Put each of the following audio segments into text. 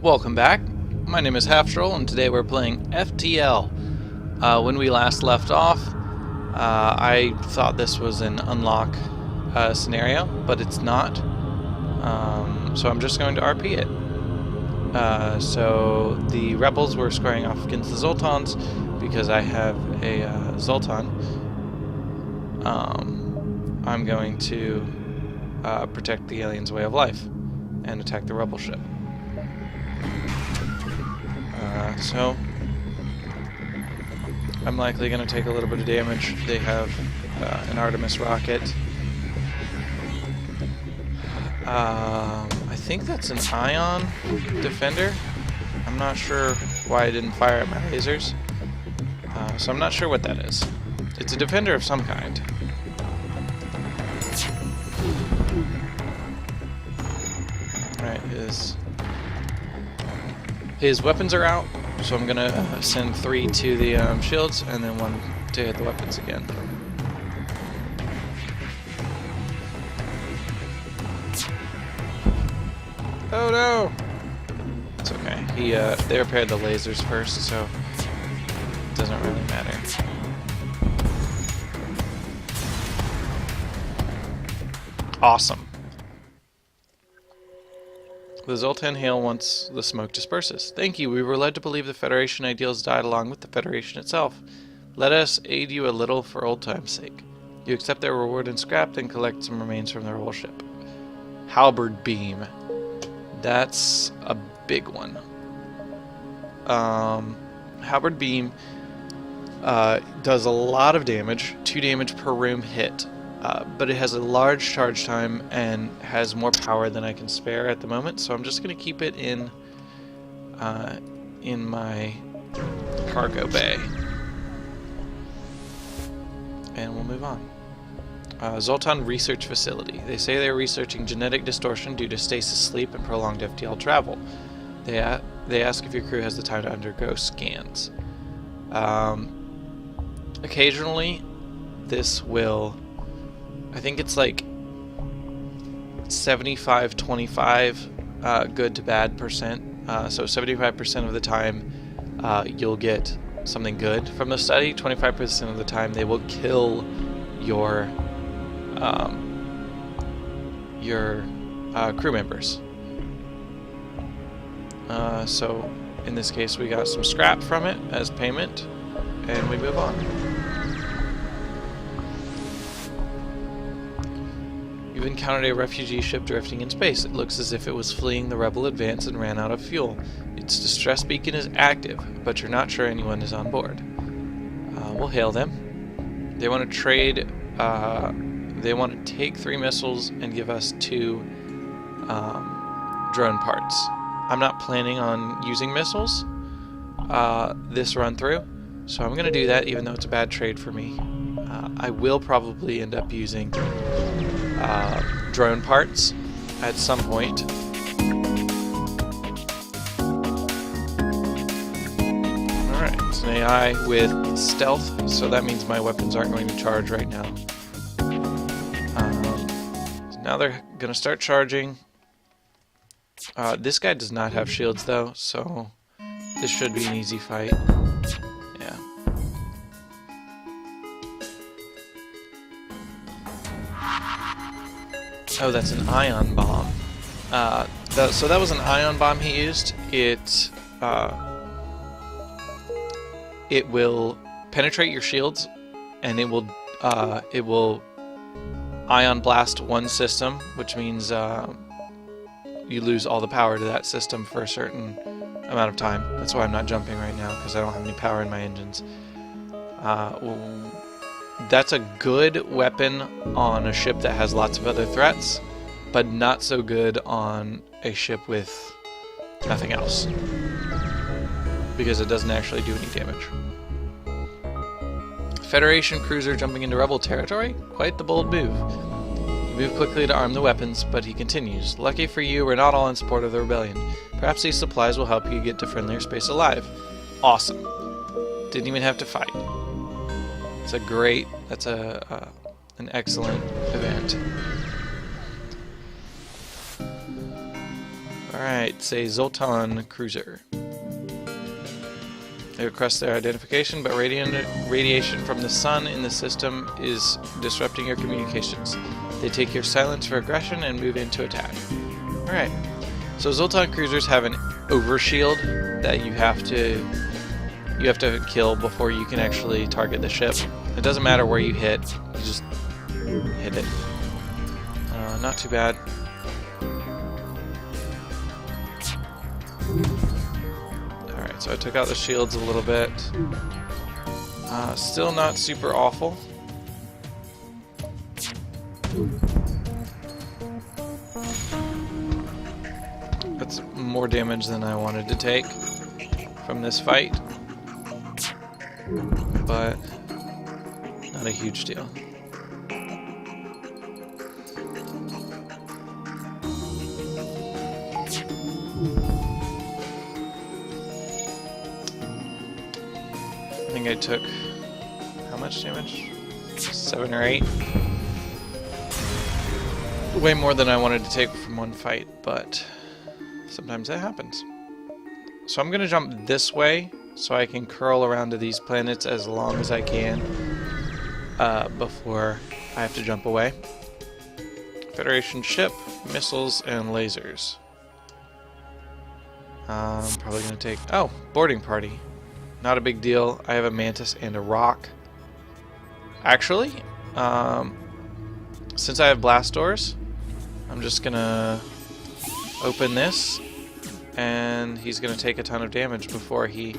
Welcome back. My name is Halftroll, and today we're playing FTL. When we last left off, I thought this was an unlock scenario, but it's not. So I'm just going to RP it. So the rebels were squaring off against the Zoltans because I have a Zoltan. I'm going to protect the aliens' way of life and attack the rebel ship. So I'm likely going to take a little bit of damage. They have an Artemis rocket. I think that's an ion defender. I'm not sure why I didn't fire at my lasers. So I'm not sure what that is. It's a defender of some kind. Alright, his weapons are out, so I'm gonna send 3 to the shields and then 1 to hit the weapons again. Oh no! It's okay. They repaired the lasers first, so it doesn't really matter. Awesome. The Zoltan hail once the smoke disperses. Thank you. We were led to believe the Federation ideals died along with the Federation itself. Let us aid you a little for old time's sake. You accept their reward in scrap, then collect some remains from the rebel ship. Halberd beam. That's a big one. Halberd beam does a lot of damage. 2 damage per room hit. But it has a large charge time and has more power than I can spare at the moment, so I'm just going to keep it in my cargo bay. And we'll move on. Zoltan Research Facility. They say they're researching genetic distortion due to stasis sleep and prolonged FTL travel. They ask if your crew has the time to undergo scans. Occasionally, this will... I think it's like 75-25 good to bad percent. So 75% of the time you'll get something good from the study. 25% of the time they will kill your crew members. So in this case we got some scrap from it as payment, and we move on. You've encountered a refugee ship drifting in space. It looks as if it was fleeing the rebel advance and ran out of fuel. Its distress beacon is active, but you're not sure anyone is on board. We'll hail them. They want to trade. They want to take 3 missiles and give us 2 drone parts. I'm not planning on using missiles this run through, so I'm going to do that even though it's a bad trade for me. I will probably end up using drone parts at some point. Alright, it's an AI with stealth, so that means my weapons aren't going to charge right now. So now they're going to start charging. This guy does not have shields though, so this should be an easy fight. Yeah. Oh, that's an ion bomb. So that was an ion bomb he used. It will penetrate your shields, and it will ion blast one system, which means you lose all the power to that system for a certain amount of time. That's why I'm not jumping right now, because I don't have any power in my engines. That's a good weapon on a ship that has lots of other threats, but not so good on a ship with nothing else, because it doesn't actually do any damage. Federation cruiser jumping into rebel territory? Quite the bold move. You move quickly to arm the weapons, but he continues. Lucky for you, we're not all in support of the rebellion. Perhaps these supplies will help you get to friendlier space alive. Awesome. Didn't even have to fight. That's an excellent event. Alright, say Zoltan Cruiser. They request their identification, but radiation from the sun in the system is disrupting your communications. They take your silence for aggression and move into attack. Alright, so Zoltan Cruisers have an overshield that you have to kill before you can actually target the ship. It doesn't matter where you hit, you just hit it. Not too bad. Alright, so I took out the shields a little bit. Still not super awful. That's more damage than I wanted to take from this fight, but not a huge deal. I think I took how much damage? 7 or 8. Way more than I wanted to take from one fight, but sometimes that happens. So I'm going to jump this way so I can curl around to these planets as long as I can before I have to jump away. Federation ship, missiles, and lasers. I'm probably going to take... Oh, boarding party. Not a big deal. I have a mantis and a rock. Actually, since I have blast doors, I'm just going to open this, and he's going to take a ton of damage before he...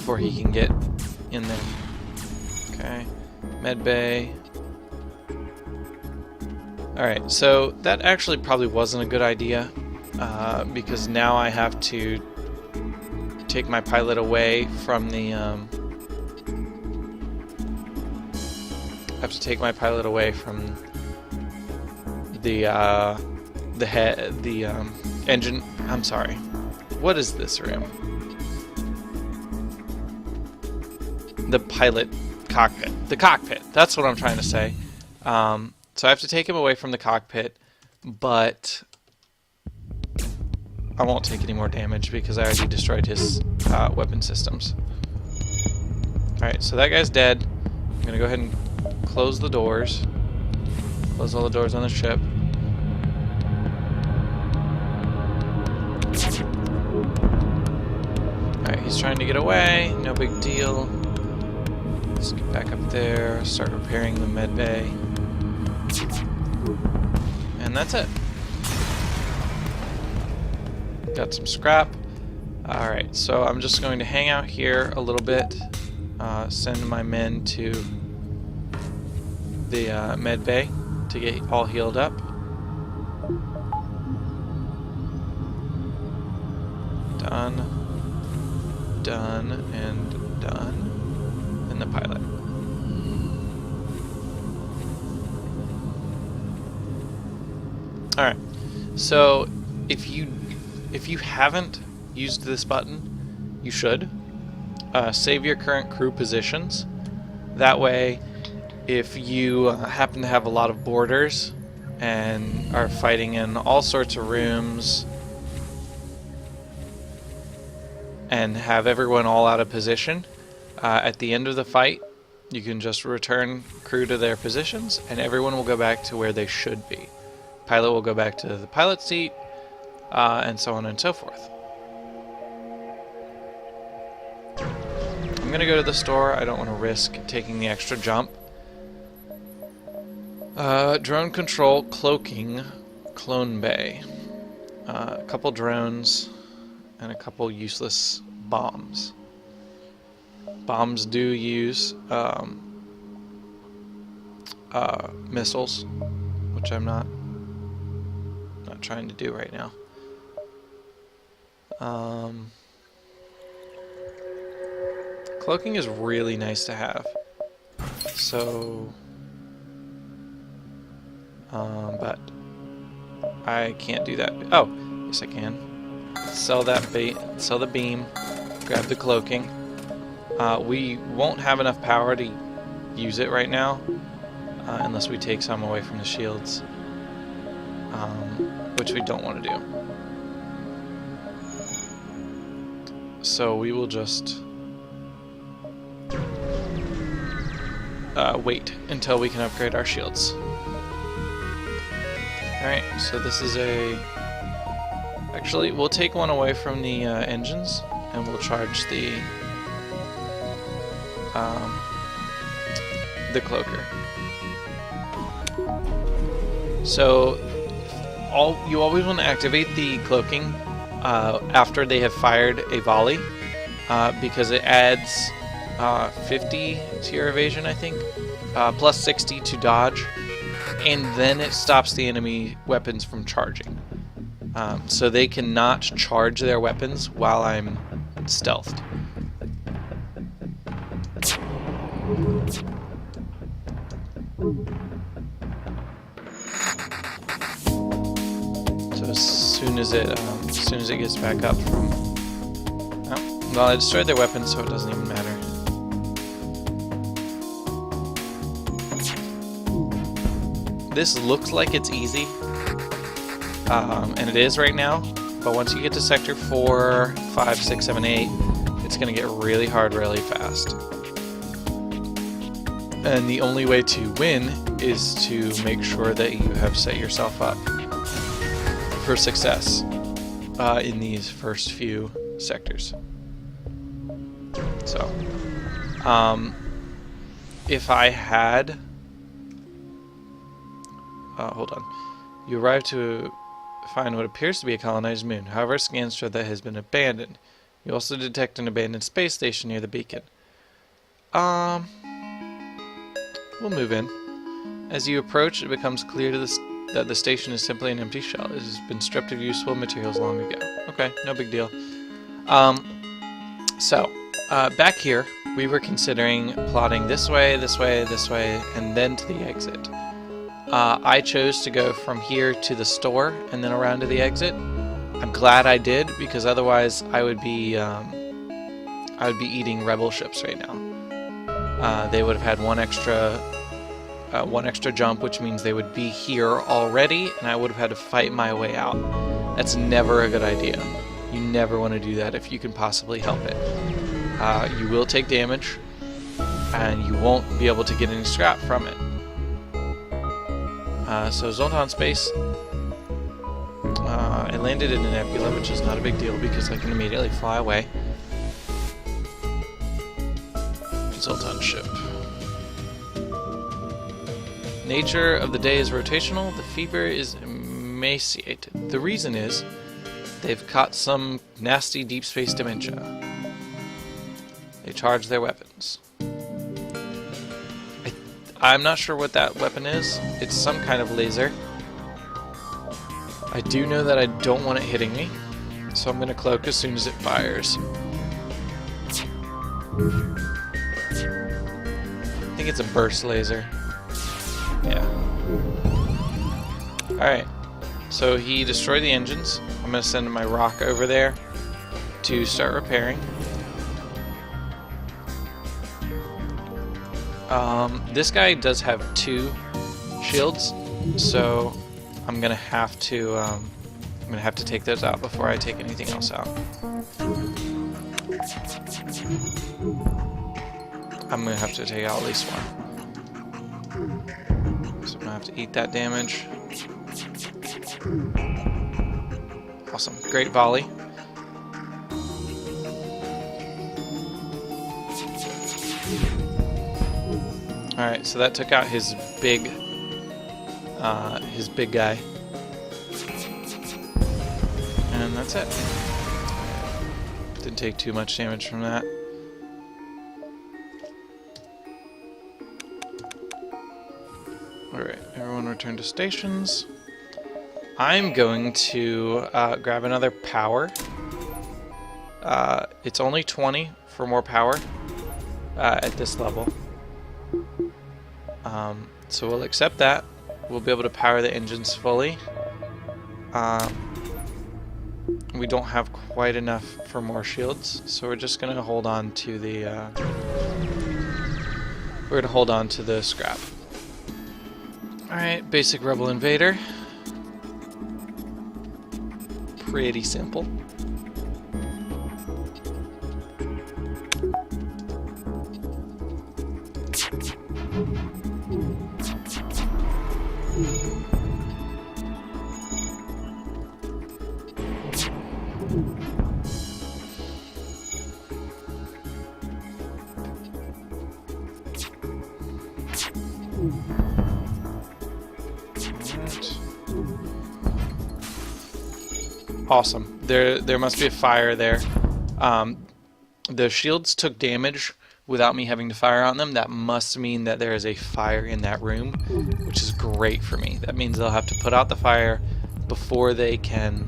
can get in there. Okay, med bay. Alright, so that actually probably wasn't a good idea, because now I have to take my pilot away from the, engine. I'm sorry. What is this room? The pilot cockpit. The cockpit. That's what I'm trying to say. So I have to take him away from the cockpit, but I won't take any more damage because I already destroyed his weapon systems. Alright, so that guy's dead. I'm going to go ahead and close the doors. Close all the doors on the ship. Alright, he's trying to get away. No big deal. Let's get back up there, start repairing the med bay. And that's it. Got some scrap. Alright, so I'm just going to hang out here a little bit, send my men to the med bay to get all healed up. Done. Done and done. And the pilot. Alright, so if you haven't used this button, you should. Save your current crew positions. That way, if you happen to have a lot of boarders and are fighting in all sorts of rooms and have everyone all out of position, at the end of the fight, you can just return crew to their positions and everyone will go back to where they should be. Pilot will go back to the pilot seat, and so on and so forth. I'm going to go to the store. I don't want to risk taking the extra jump. Drone control, cloaking, clone bay. A couple drones, and a couple useless bombs. Bombs do use missiles, which I'm not trying to do right now. Cloaking is really nice to have. So, but I can't do that. Oh, yes I can. Sell that sell the beam, grab the cloaking. We won't have enough power to use it right now. unless we take some away from the shields, which we don't want to do. So we will just wait until we can upgrade our shields. Alright, so this is a... Actually, we'll take one away from the engines, and we'll charge the cloaker. So, you always want to activate the cloaking after they have fired a volley, because it adds 50 to your evasion, I think, plus 60 to dodge, and then it stops the enemy weapons from charging. So they cannot charge their weapons while I'm stealthed. So as soon as it gets back up from... Oh, well, I destroyed their weapons, so it doesn't even matter. This looks like it's easy, and it is right now, but once you get to Sector 4, 5, 6, 7, 8, it's going to get really hard really fast. And the only way to win is to make sure that you have set yourself up for success in these first few sectors. So, if I had... hold on. You arrive to find what appears to be a colonized moon. However, scans show that it has been abandoned. You also detect an abandoned space station near the beacon. We'll move in. As you approach, it becomes clear to that the station is simply an empty shell. It has been stripped of useful materials long ago. Okay, no big deal. Back here, we were considering plotting this way, this way, this way, and then to the exit. I chose to go from here to the store and then around to the exit. I'm glad I did, because otherwise I would be eating rebel ships right now. They would have had one extra jump, which means they would be here already, and I would have had to fight my way out. That's never a good idea. You never want to do that if you can possibly help it. You will take damage, and you won't be able to get any scrap from it. So Zoltan space, I landed in a nebula, which is not a big deal because I can immediately fly away. Zoltan ship. Nature of the day is rotational. The fever is emaciated. The reason is they've caught some nasty deep space dementia. They charge their weapons. I'm not sure what that weapon is. It's some kind of laser. I do know that I don't want it hitting me, so I'm going to cloak as soon as it fires. I think it's a burst laser. Yeah. Alright, so he destroyed the engines. I'm going to send my rock over there to start repairing. This guy does have 2 shields, so I'm gonna have to take those out before I take anything else out. I'm gonna have to take out at least one. So I'm gonna have to eat that damage. Awesome, great volley. Alright, so that took out his big guy. And that's it. Didn't take too much damage from that. Alright, everyone return to stations. I'm going to grab another power. It's only 20 for more power at this level. So we'll accept that. We'll be able to power the engines fully. We don't have quite enough for more shields, so we're just gonna hold on to the scrap. Alright, basic Rebel Invader. Pretty simple. Awesome. There must be a fire there. The shields took damage without me having to fire on them. That must mean that there is a fire in that room, which is great for me. That means they'll have to put out the fire before they can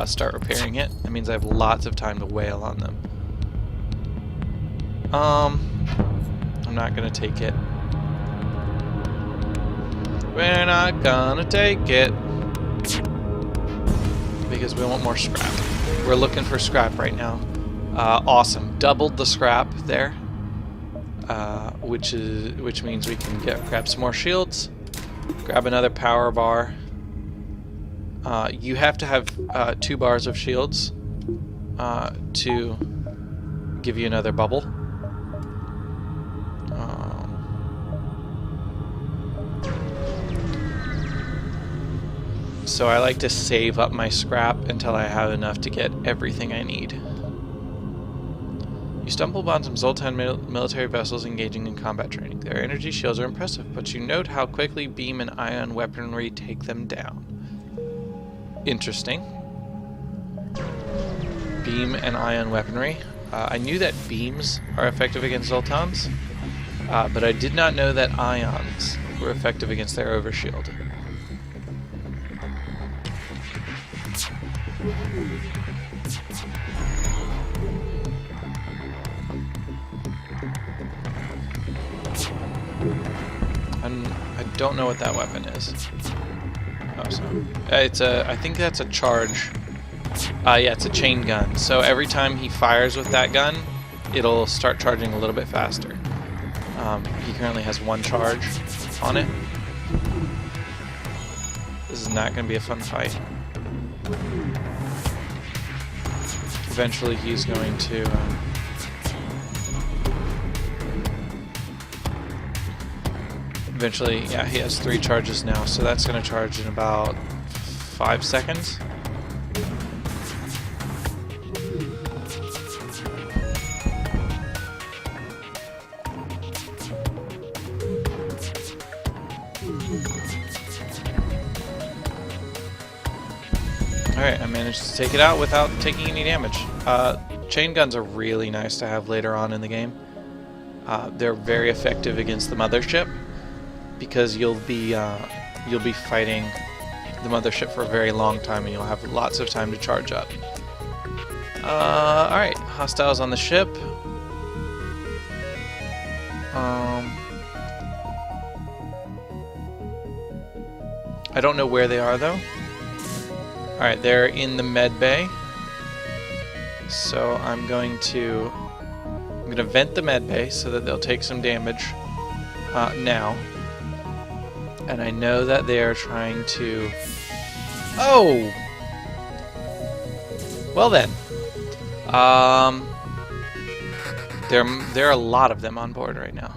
start repairing it. That means I have lots of time to wail on them. I'm not gonna take it. We're not gonna take it. Because we want more scrap. We're looking for scrap right now. Awesome. Doubled the scrap there. Which means we can grab some more shields. Grab another power bar. You have to have 2 bars of shields to give you another bubble. So I like to save up my scrap until I have enough to get everything I need. You stumble upon some Zoltan military vessels engaging in combat training. Their energy shields are impressive, but you note how quickly beam and ion weaponry take them down. Interesting. Beam and ion weaponry. I knew that beams are effective against Zoltans, but I did not know that ions were effective against their overshield. I don't know what that weapon is. Oh, so I think that's a charge. Yeah, it's a chain gun. So every time he fires with that gun, it'll start charging a little bit faster. He currently has 1 charge on it. This is not going to be a fun fight. Eventually he's going to... Eventually, yeah, he has 3 charges now, so that's going to charge in about 5 seconds. Alright, I managed to take it out without taking any damage. Chain guns are really nice to have later on in the game. They're very effective against the mothership, because you'll be fighting the mothership for a very long time and you'll have lots of time to charge up. Alright, hostiles on the ship. I don't know where they are though. Alright, they're in the med bay. So I'm going to vent the med bay so that they'll take some damage now. And I know that they are trying to... Oh! Well then. There are a lot of them on board right now.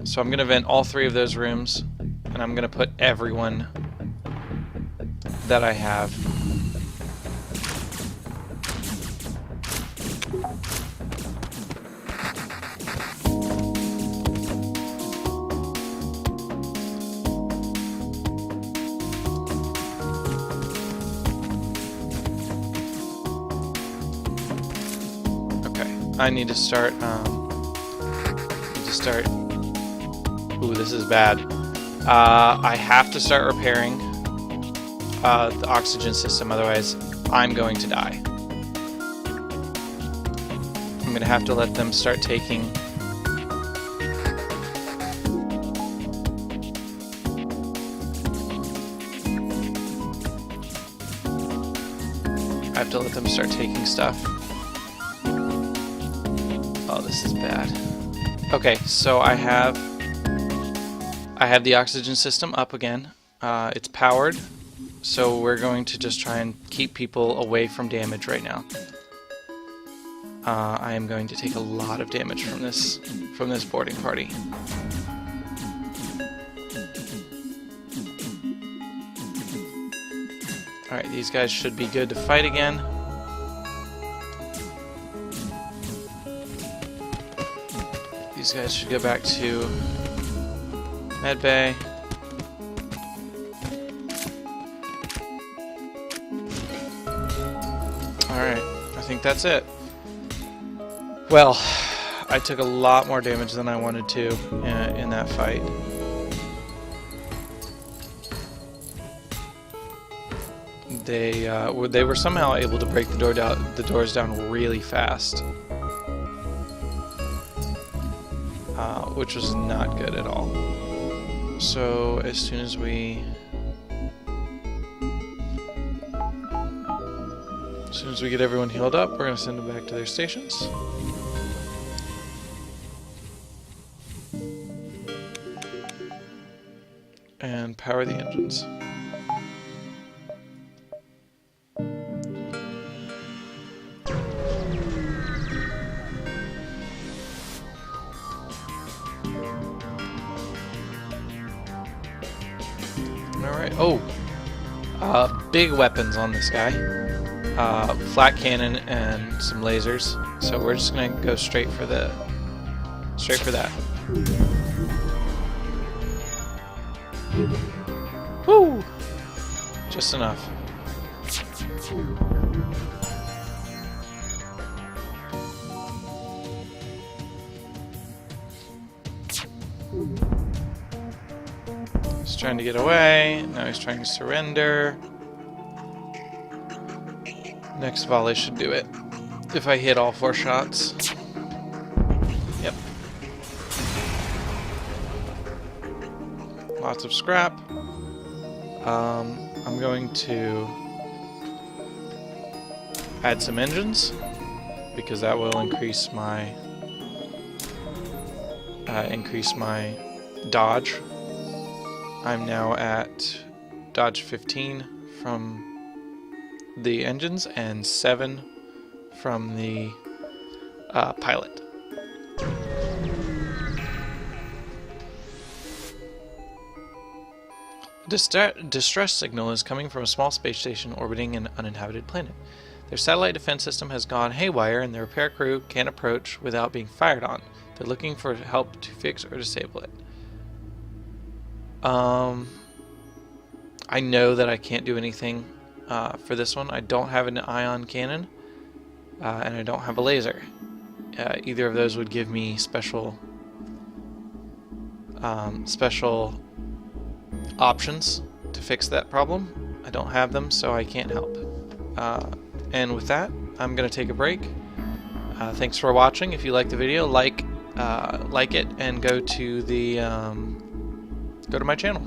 So I'm going to vent all 3 of those rooms. And I'm going to put everyone that I have. I need to start, ooh, this is bad. I have to start repairing the oxygen system, otherwise I'm going to die. I'm going to have to let them start taking... I have to let them start taking stuff. Oh, this is bad. Okay, so I have I have the oxygen system up again. It's powered, so we're going to just try and keep people away from damage right now. I am going to take a lot of damage from this boarding party. Alright, these guys should be good to fight again. These guys should go back to medbay. Alright, I think that's it. Well, I took a lot more damage than I wanted to in that fight. They were somehow able to break the doors down really fast, which was not good at all. So as soon as we get everyone healed up, we're going to send them back to their stations. And power the engines. Alright, big weapons on this guy. Flat cannon and some lasers. So we're just gonna go straight for that. Woo! Just enough. He's trying to get away. Now he's trying to surrender. Next volley should do it. If I hit all 4 shots. Yep. Lots of scrap. I'm going to add some engines because that will increase my dodge. I'm now at dodge 15 from the engines and 7 from the pilot. Distress signal is coming from a small space station orbiting an uninhabited planet. Their satellite defense system has gone haywire and the repair crew can't approach without being fired on. They're looking for help to fix or disable it. I know that I can't do anything for this one. I don't have an ion cannon and I don't have a laser. Either of those would give me special options to fix that problem. I don't have them, so I can't help. And with that, I'm going to take a break. Thanks for watching. If you like the video, like it and go to my channel.